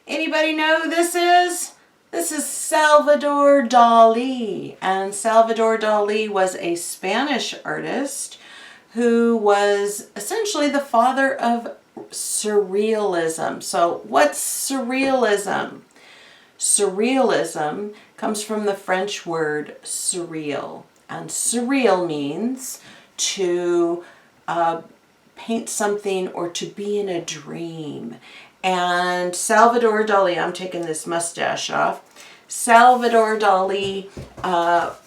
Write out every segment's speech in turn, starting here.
Anybody know who this is? This is Salvador Dali. And Salvador Dali was a Spanish artist who was essentially the father of surrealism. So what's surrealism? Surrealism comes from the French word surreal. And surreal means to paint something or to be in a dream. And Salvador Dali, I'm taking this mustache off. Salvador Dali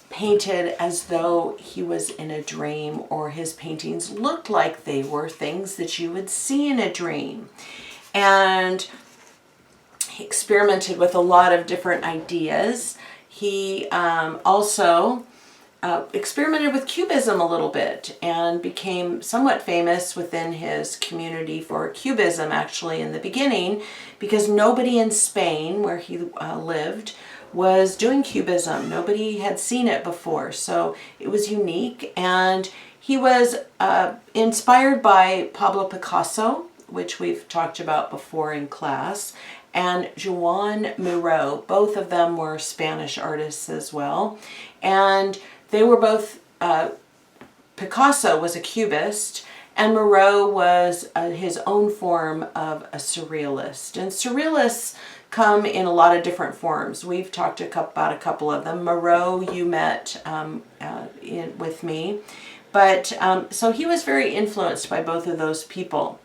painted as though he was in a dream, or his paintings looked like they were things that you would see in a dream. And he experimented with a lot of different ideas. He also experimented with Cubism a little bit and became somewhat famous within his community for Cubism actually in the beginning, because nobody in Spain where he lived was doing Cubism. Nobody had seen it before, so it was unique. And he was inspired by Pablo Picasso, which we've talked about before in class, and Joan Miró. Both of them were Spanish artists as well. And they were both, Picasso was a cubist, and Miró was his own form of a surrealist. And surrealists come in a lot of different forms. We've talked about a couple of them. Miró, you met with me. But so he was very influenced by both of those people.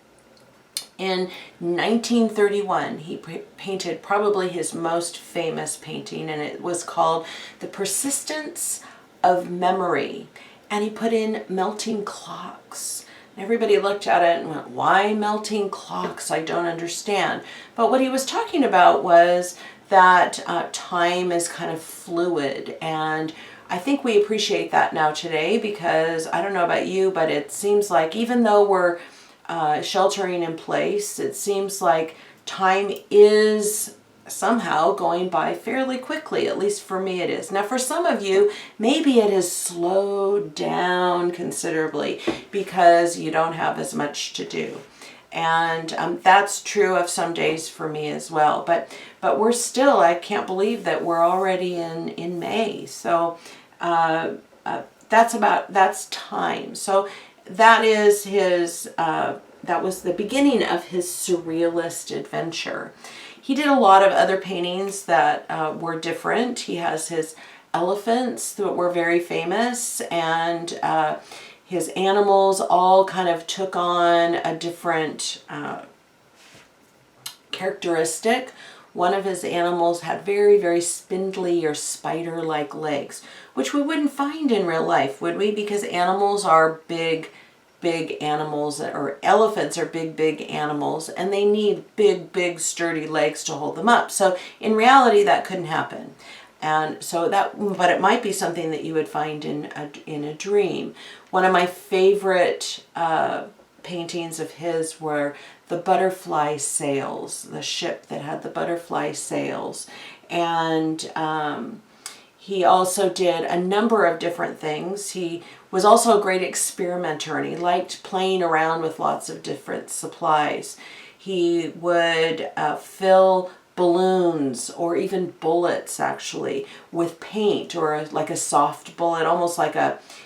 In 1931, he painted probably his most famous painting, and it was called The Persistence of Memory. And he put in melting clocks. And everybody looked at it and went, why melting clocks? I don't understand. But what he was talking about was that time is kind of fluid, and I think we appreciate that now today, because I don't know about you, but it seems like even though we're sheltering in place, it seems like time is somehow going by fairly quickly. At least for me it is. Now for some of you, maybe it has slowed down considerably because you don't have as much to do. And that's true of some days for me as well. But we're still, I can't believe that we're already in May. So that's time. So that is his, that was the beginning of his surrealist adventure. He did a lot of other paintings that were different. He has his elephants that were very famous, and his animals all kind of took on a different characteristic. One of his animals had very, very spindly or spider-like legs, which we wouldn't find in real life, would we? Because animals are big animals, or elephants are big animals, and they need big sturdy legs to hold them up. So in reality that couldn't happen. And so but it might be something that you would find in a dream. One of my favorite paintings of his were the butterfly sails, the ship that had the butterfly sails. And he also did a number of different things. He was also a great experimenter, and he liked playing around with lots of different supplies. He would fill balloons, or even bullets actually, with paint, or like a soft bullet, almost like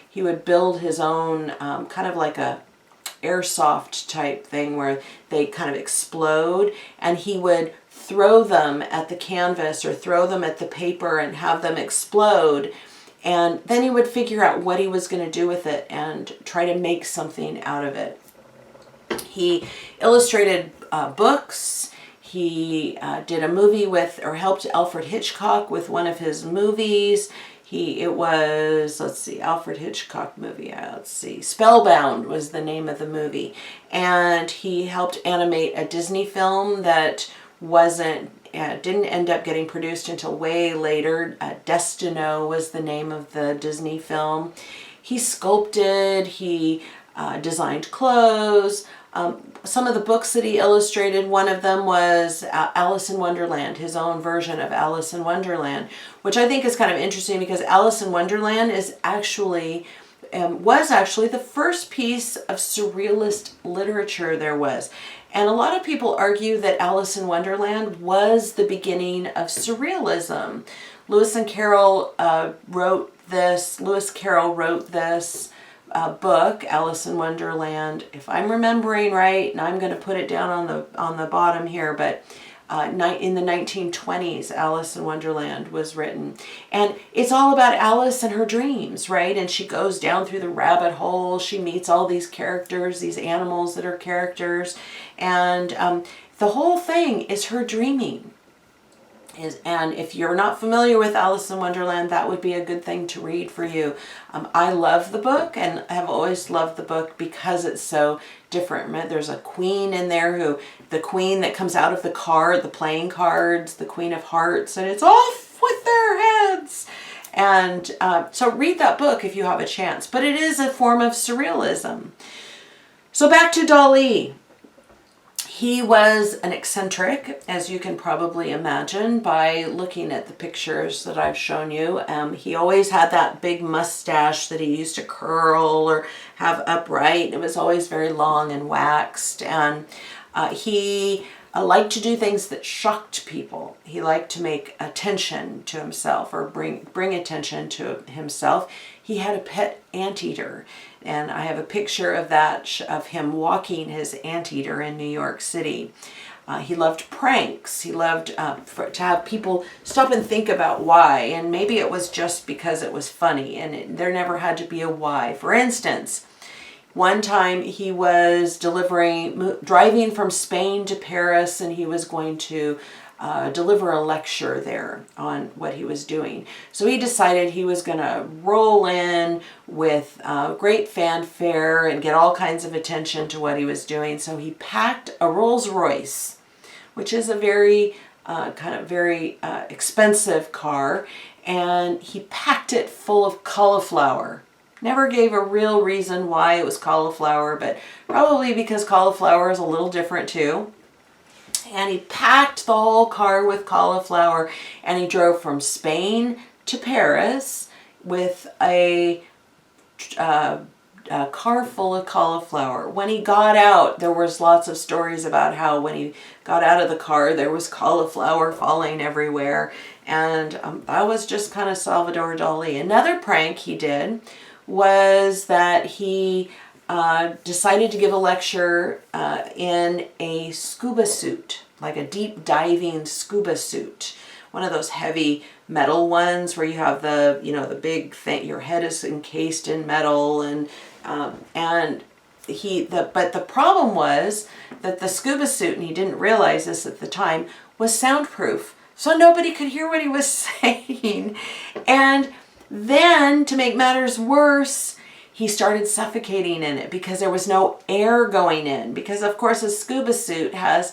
he would build his own kind of like a airsoft type thing where they kind of explode, and he would throw them at the canvas or throw them at the paper and have them explode. And then he would figure out what he was going to do with it and try to make something out of it. He illustrated books. He did a movie with, or helped Alfred Hitchcock with one of his movies. It was, let's see, Alfred Hitchcock movie, let's see, Spellbound was the name of the movie. And he helped animate a Disney film that didn't end up getting produced until way later. Destino was the name of the Disney film. He sculpted, he designed clothes. Some of the books that he illustrated, one of them was Alice in Wonderland, his own version of Alice in Wonderland, which I think is kind of interesting because Alice in Wonderland was actually the first piece of surrealist literature there was. And a lot of people argue that Alice in Wonderland was the beginning of surrealism. Lewis Carroll wrote this book, Alice in Wonderland, if I'm remembering right, and I'm going to put it down on the bottom here, but in the 1920s, Alice in Wonderland was written. And it's all about Alice and her dreams, right? And she goes down through the rabbit hole. She meets all these characters, these animals that are characters. And the whole thing is her dreaming. And if you're not familiar with Alice in Wonderland, that would be a good thing to read for you. I love the book and have always loved the book because it's so different. There's a queen in there the queen that comes out of the card, the playing cards, the Queen of Hearts, and it's off with their heads. And so read that book if you have a chance. But it is a form of surrealism. So back to Dali. He was an eccentric, as you can probably imagine by looking at the pictures that I've shown you. He always had that big mustache that he used to curl or have upright. It was always very long and waxed. And he liked to do things that shocked people. He liked to make attention to himself or bring attention to himself. He had a pet anteater. And I have a picture of that, of him walking his anteater in New York City. He loved pranks. He loved to have people stop and think about why. And maybe it was just because it was funny. And there never had to be a why. For instance, one time he was driving from Spain to Paris, and he was going to deliver a lecture there on what he was doing. So he decided he was going to roll in with great fanfare and get all kinds of attention to what he was doing. So he packed a Rolls Royce, which is a very expensive car, and he packed it full of cauliflower. Never gave a real reason why it was cauliflower, but probably because cauliflower is a little different too. And he packed the whole car with cauliflower, and he drove from Spain to Paris with a car full of cauliflower. When he got out, there was lots of stories about how when he got out of the car, there was cauliflower falling everywhere. And that was just kind of Salvador Dali. Another prank he did was that he decided to give a lecture in a scuba suit, like a deep diving scuba suit. One of those heavy metal ones where you have the big thing, your head is encased in metal, but the problem was that the scuba suit, and he didn't realize this at the time, was soundproof. So nobody could hear what he was saying. And then to make matters worse, he started suffocating in it because there was no air going in. Because of course a scuba suit has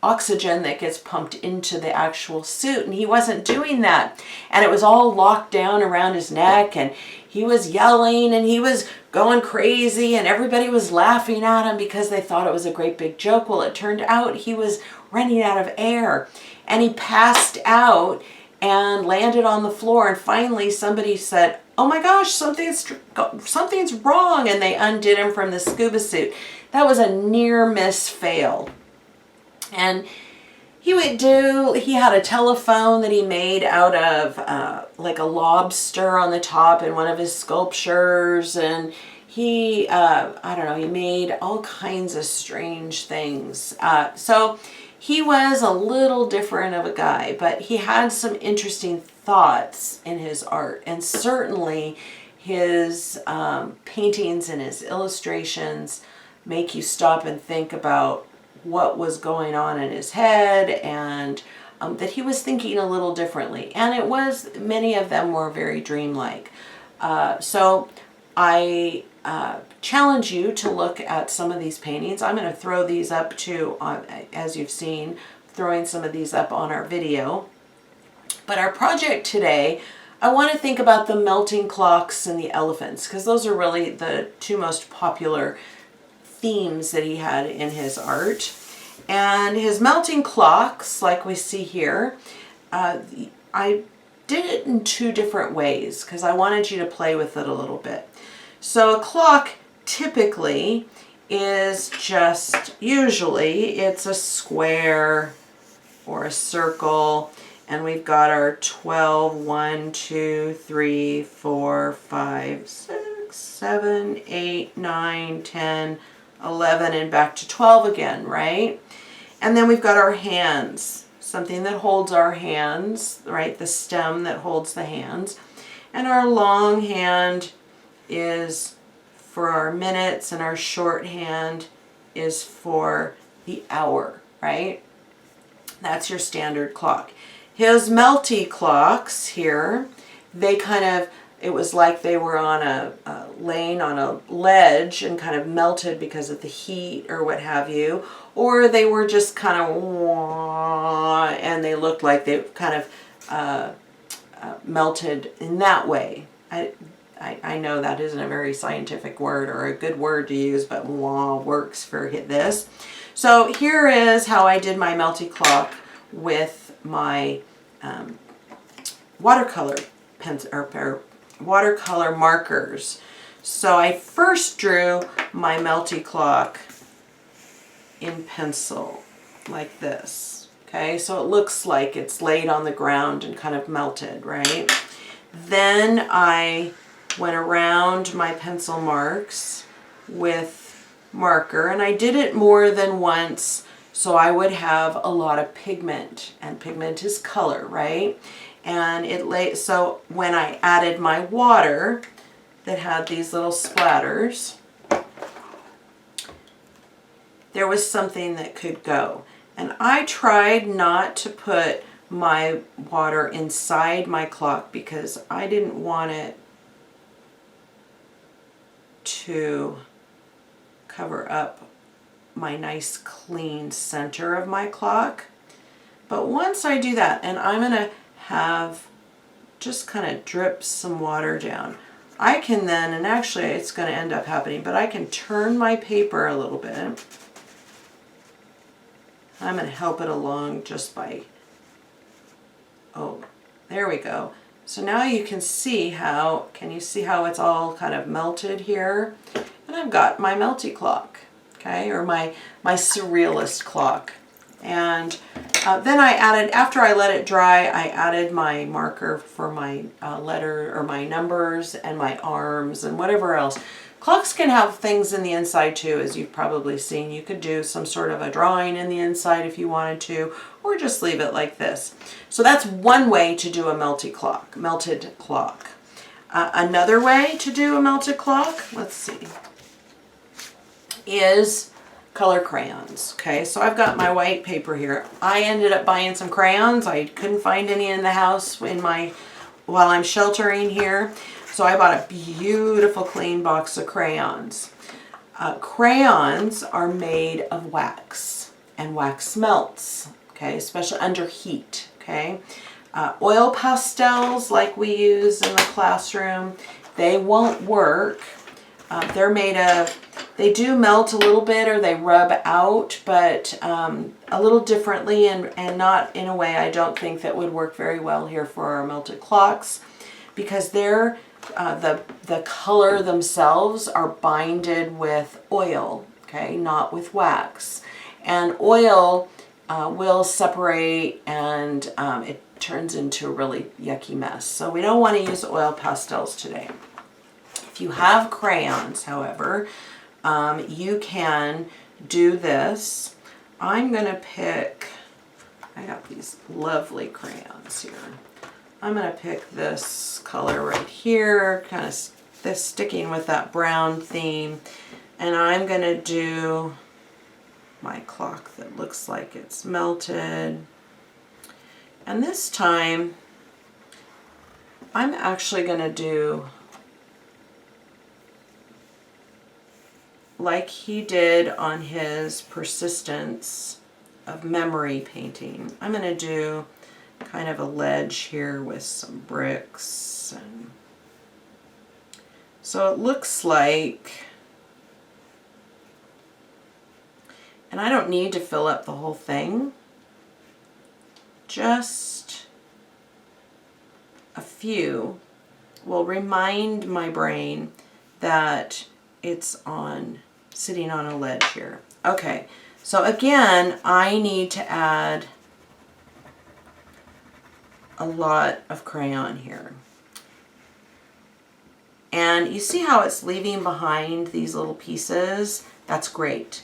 oxygen that gets pumped into the actual suit, and he wasn't doing that. And it was all locked down around his neck, and he was yelling and he was going crazy, and everybody was laughing at him because they thought it was a great big joke. Well, it turned out he was running out of air, and he passed out and landed on the floor. And finally somebody said, "Oh my gosh, something's wrong," and they undid him from the scuba suit. That was a near miss fail. And he had a telephone that he made out of like a lobster on the top in one of his sculptures, and he he made all kinds of strange things. So he was a little different of a guy, but he had some interesting thoughts in his art, and certainly his paintings and his illustrations make you stop and think about what was going on in his head, and that he was thinking a little differently. And many of them were very dreamlike. So I challenge you to look at some of these paintings. I'm going to throw these up too, as you've seen, throwing some of these up on our video. But our project today, I want to think about the melting clocks and the elephants, because those are really the two most popular themes that he had in his art. And his melting clocks, like we see here, I did it in two different ways because I wanted you to play with it a little bit. So a clock typically is just, usually it's a square or a circle, and we've got our 12, 1, 2, 3, 4, 5, 6, 7, 8, 9, 10, 11, and back to 12 again, right? And then we've got our hands, something that holds our hands, right? The stem that holds the hands. And our long hand is for our minutes, and our short hand is for the hour, right? That's your standard clock. His melty clocks here, they kind of, it was like they were on a laying on a ledge and kind of melted because of the heat or what have you, or they were just kind of and they looked like they kind of melted in that way. I know that isn't a very scientific word or a good word to use, but works for this. So here is how I did my melty clock with my watercolor pencil or watercolor markers. So I first drew my melty clock in pencil like this. Okay, so it looks like it's laid on the ground and kind of melted, right? Then I went around my pencil marks with marker, and I did it more than once so I would have a lot of pigment, and pigment is color, right? And so when I added my water that had these little splatters, there was something that could go. And I tried not to put my water inside my clock because I didn't want it to cover up my nice clean center of my clock. But once I do that, and I'm gonna have just kind of drip some water down, I can then, and actually it's going to end up happening, but I can turn my paper a little bit. I'm going to help it along just by, oh, there we go. So now you can see how, can you see how it's all kind of melted here? And I've got my melty clock, okay, or my surrealist clock. And then I added, after I let it dry, I added my marker for my letter or my numbers and my arms and whatever else. Clocks can have things in the inside too, as you've probably seen. You could do some sort of a drawing in the inside if you wanted to, or just leave it like this. So that's one way to do a melted clock. Another way to do a melted clock, let's see, is color crayons. Okay, so I've got my white paper here. I ended up buying some crayons. I couldn't find any in the house while I'm sheltering here. So I bought a beautiful clean box of crayons. Crayons are made of wax, and wax melts, okay, especially under heat, okay. Oil pastels like we use in the classroom, they won't work. They're made of, they do melt a little bit or they rub out, but a little differently and not in a way I don't think that would work very well here for our melted clocks, because they're the color themselves are binded with oil, okay, not with wax. And oil will separate and it turns into a really yucky mess. So we don't want to use oil pastels today. If you have crayons, however, you can do this. I'm going to pick, I got these lovely crayons here. I'm going to pick this color right here, kind of this sticking with that brown theme. And I'm going to do my clock that looks like it's melted. And this time, I'm actually going to do like he did on his persistence of memory painting. I'm going to do kind of a ledge here with some bricks. And so it looks like, and I don't need to fill up the whole thing, just a few will remind my brain that it's on sitting on a ledge here. Okay, so again, I need to add a lot of crayon here. And you see how it's leaving behind these little pieces? That's great.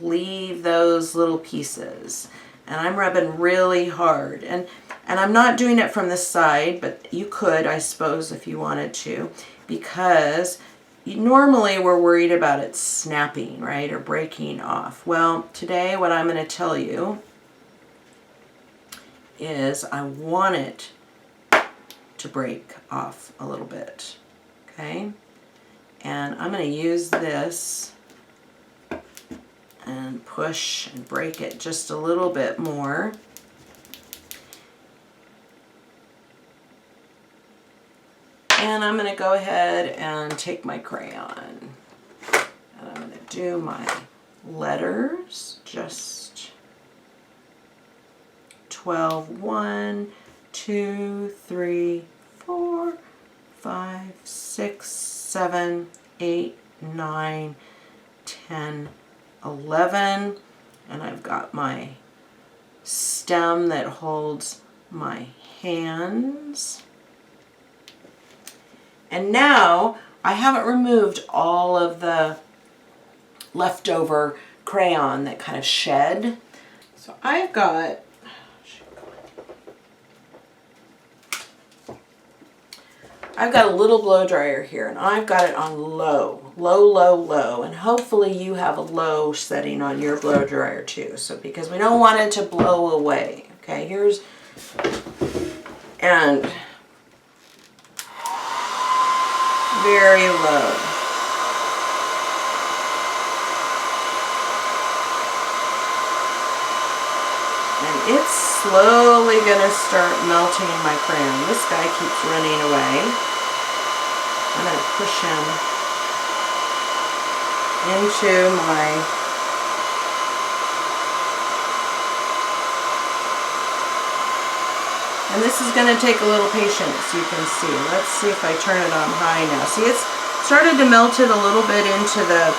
Leave those little pieces. And I'm rubbing really hard. And I'm not doing it from the side, but you could, I suppose, if you wanted to, because normally we're worried about it snapping, right, or breaking off. Well, today what I'm going to tell you is I want it to break off a little bit, okay? And I'm going to use this and push and break it just a little bit more. And I'm going to go ahead and take my crayon and I'm going to do my letters, just 12, 1, 2, 3, 4, 5, 6, 7, 8, 9, 10, 11, and I've got my stem that holds my hands. And now I haven't removed all of the leftover crayon that kind of shed. So I've got a little blow dryer here, and I've got it on low, low, low, low, and hopefully you have a low setting on your blow dryer too. So because we don't want it to blow away. Okay, and very low. And it's slowly gonna start melting my crayon. This guy keeps running away. I'm gonna push him into my and this is going to take a little patience, you can see. Let's see if I turn it on high now. See, it's started to melt it a little bit into the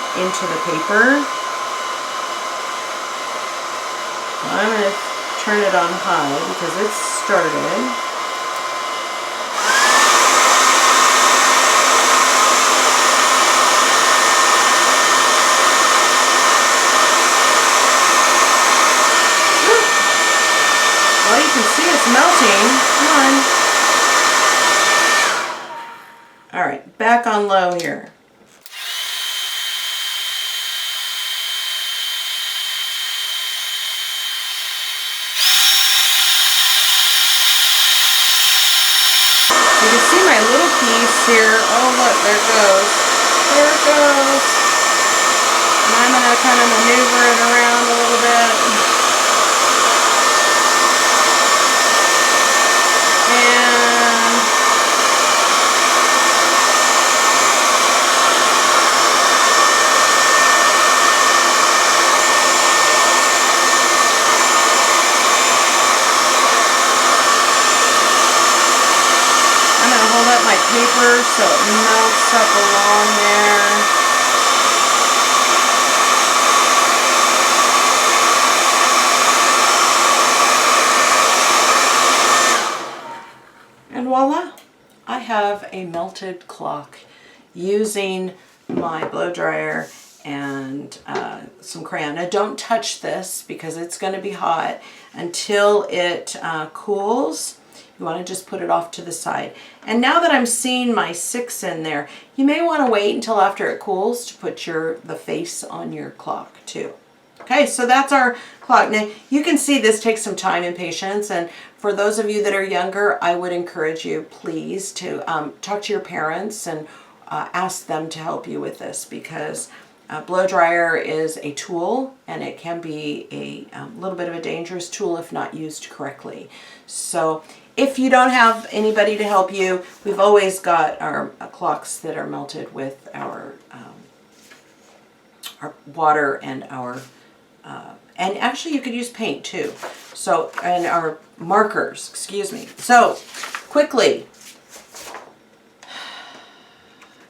paper. I'm going to turn it on high because it's started. Well, you can see it's melting. Come on. All right, back on low here. You can see my little piece here. Oh, look, there it goes. There it goes. And I'm going to kind of maneuver it around a little bit. Paper so it melts up along there. And voila, I have a melted clock using my blow dryer and some crayon. Now don't touch this because it's going to be hot until it cools. You want to just put it off to the side. And now that I'm seeing my 6 in there, you may want to wait until after it cools to put the face on your clock too. Okay, so that's our clock. Now you can see this takes some time and patience, and for those of you that are younger, I would encourage you please to talk to your parents and ask them to help you with this, because a blow dryer is a tool and it can be a little bit of a dangerous tool if not used correctly. So if you don't have anybody to help you, we've always got our clocks that are melted with our water and and actually you could use paint too. So, and our markers, excuse me. So, quickly,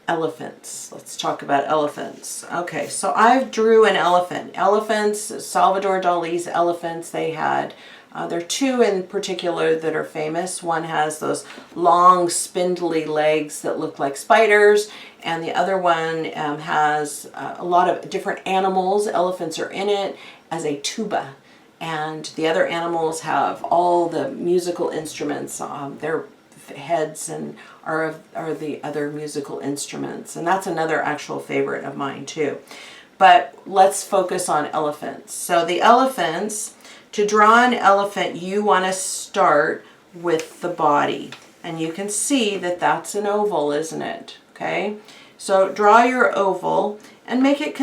elephants. Let's talk about elephants. Okay, so I drew an elephant. Elephants, Salvador Dali's elephants, they had, there are two in particular that are famous. One has those long spindly legs that look like spiders, and the other one has a lot of different animals. Elephants are in it as a tuba. And the other animals have all the musical instruments. Their heads and are the other musical instruments, and that's another actual favorite of mine too. But let's focus on elephants. So the elephants, to draw an elephant, you want to start with the body, and you can see that that's an oval, isn't it? Okay, so draw your oval and make it,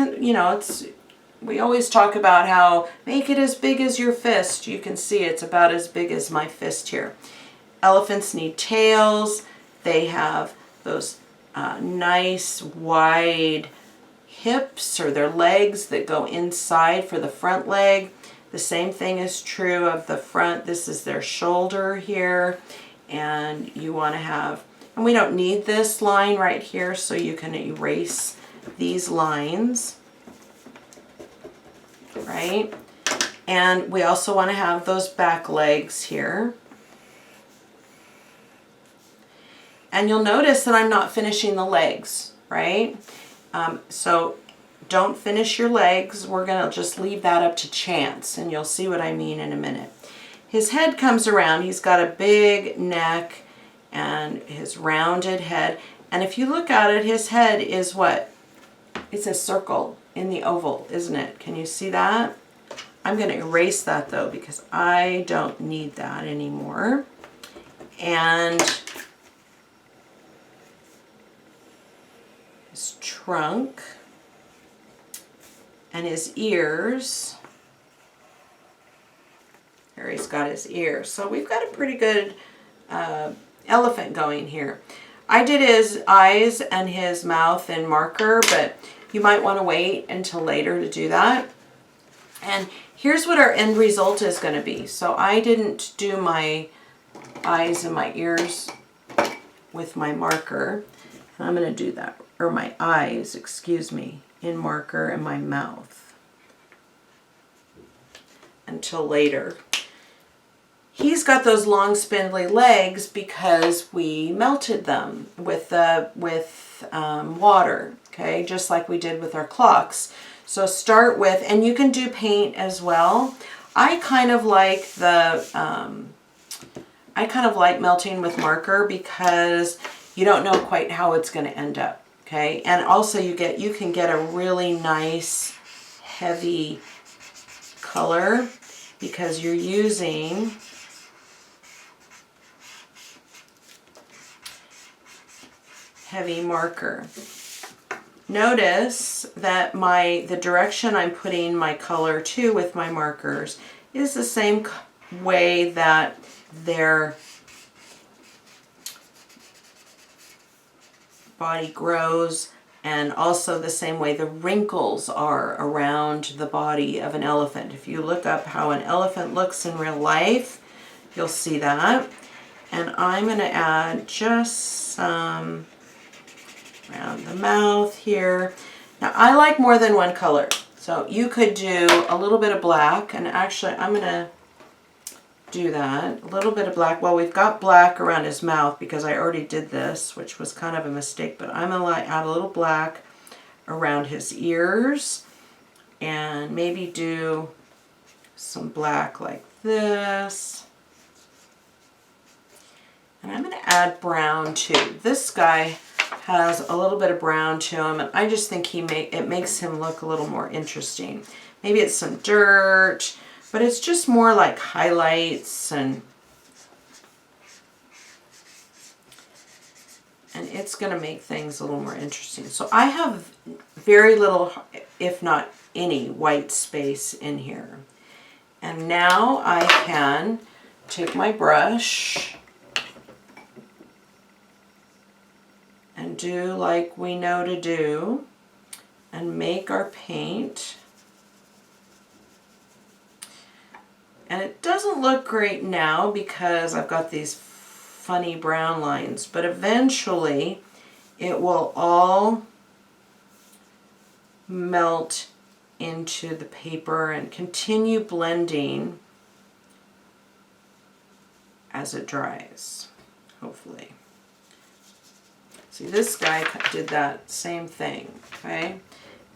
we always talk about how make it as big as your fist. You can see it's about as big as my fist here. Elephants need tails. They have those nice wide hips, or their legs that go inside for the front leg. The same thing is true of the front. This is their shoulder here. And you want to have, and we don't need this line right here, so you can erase these lines, right? And we also want to have those back legs here. And you'll notice that I'm not finishing the legs, right? So don't finish your legs. We're going to just leave that up to chance, and you'll see what I mean in a minute. His head comes around. He's got a big neck and his rounded head. And if you look at it, his head is what? It's a circle in the oval, isn't it? Can you see that? I'm going to erase that though, because I don't need that anymore. And his trunk and his ears. There, he's got his ears. So we've got a pretty good elephant going here. I did his eyes and his mouth in marker, but you might want to wait until later to do that. And here's what our end result is going to be. So I didn't do my eyes and my ears with my marker. I'm going to do that, or my eyes, excuse me, in marker, and my mouth until later. He's got those long spindly legs because we melted them with water, okay, just like we did with our clocks. So start with, and you can do paint as well. I kind of like melting with marker because you don't know quite how it's going to end up, okay? And also you can get a really nice heavy color because you're using heavy marker. Notice that the direction I'm putting my color to with my markers is the same way that their body grows, and also the same way the wrinkles are around the body of an elephant. If you look up how an elephant looks in real life, you'll see that. And I'm going to add just some around the mouth here. Now I like more than one color, so you could do a little bit of black, and actually I'm going to do that, a little bit of black. Well, we've got black around his mouth because I already did this, which was kind of a mistake, but I'm going to add a little black around his ears, and maybe do some black like this. And I'm going to add brown too. This guy has a little bit of brown to him, and I just think it makes him look a little more interesting. Maybe it's some dirt, but it's just more like highlights, and it's going to make things a little more interesting. So I have very little, if not any, white space in here. And now I can take my brush and do like we know to do and make our paint. And it doesn't look great now because I've got these funny brown lines, but eventually it will all melt into the paper and continue blending as it dries, hopefully. See, this guy did that same thing, okay?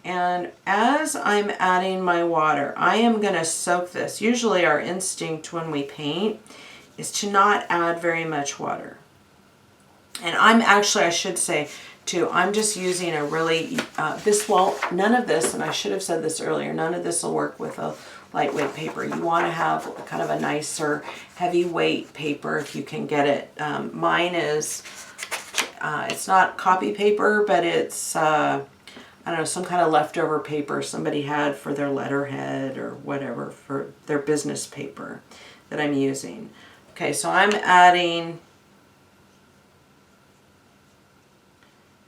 And as I'm adding my water, I am going to soak this. Usually our instinct when we paint is to not add very much water. And I'm actually, I should say too, I'm just using a really, none of this, and I should have said this earlier, none of this will work with a lightweight paper. You want to have kind of a nicer heavyweight paper if you can get it. Mine is, it's not copy paper, but it's, I don't know, some kind of leftover paper somebody had for their letterhead or whatever, for their business paper that I'm using. Okay, so I'm adding,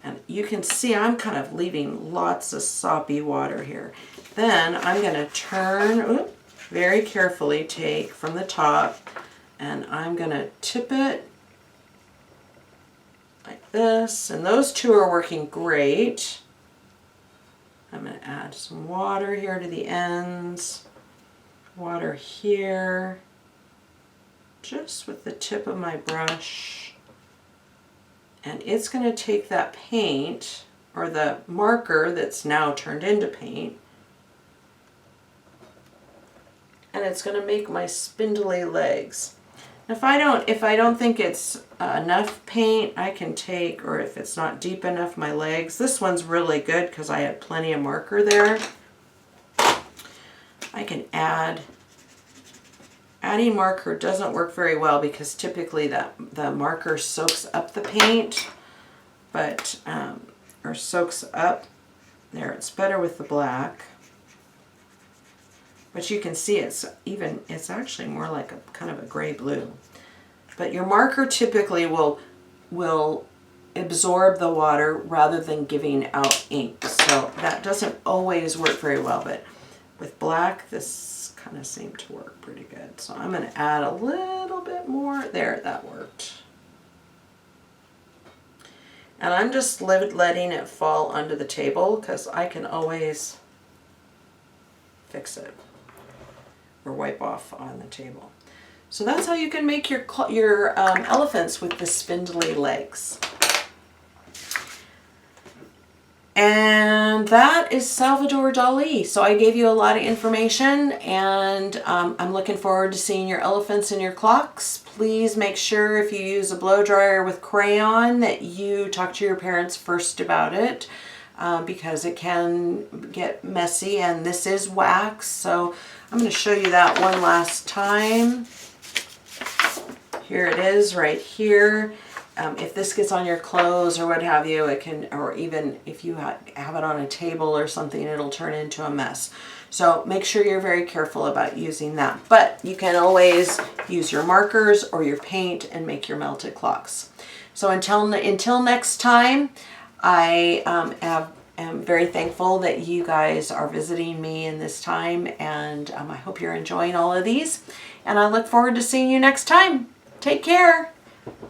and you can see I'm kind of leaving lots of soppy water here. Then I'm going to turn, very carefully take from the top, and I'm going to tip it like this. And those two are working great. I'm going to add some water here to the ends, water here, just with the tip of my brush. And it's going to take that paint, or the marker that's now turned into paint, and it's going to make my spindly legs. If I don't think it's enough paint, I can take, or if it's not deep enough, my legs. This one's really good because I had plenty of marker there. I can add. Adding marker doesn't work very well because typically the marker soaks up the paint, but or soaks up. There, it's better with the black. But you can see it's actually more like a kind of a gray blue. But your marker typically will absorb the water rather than giving out ink. So that doesn't always work very well, but with black this kind of seemed to work pretty good. So I'm going to add a little bit more. There, that worked. And I'm just letting it fall under the table because I can always fix it or wipe off on the table. So that's how you can make your elephants with the spindly legs. And that is Salvador Dali. So I gave you a lot of information, and I'm looking forward to seeing your elephants and your clocks. Please make sure if you use a blow dryer with crayon that you talk to your parents first about it, because it can get messy, and this is wax. So I'm going to show you that one last time. Here it is right here. If this gets on your clothes or what have you, it can, or even if you have it on a table or something, it'll turn into a mess. So make sure you're very careful about using that. But you can always use your markers or your paint and make your melted clocks. So until next time, I am very thankful that you guys are visiting me in this time, and I hope you're enjoying all of these, and I look forward to seeing you next time. Take care.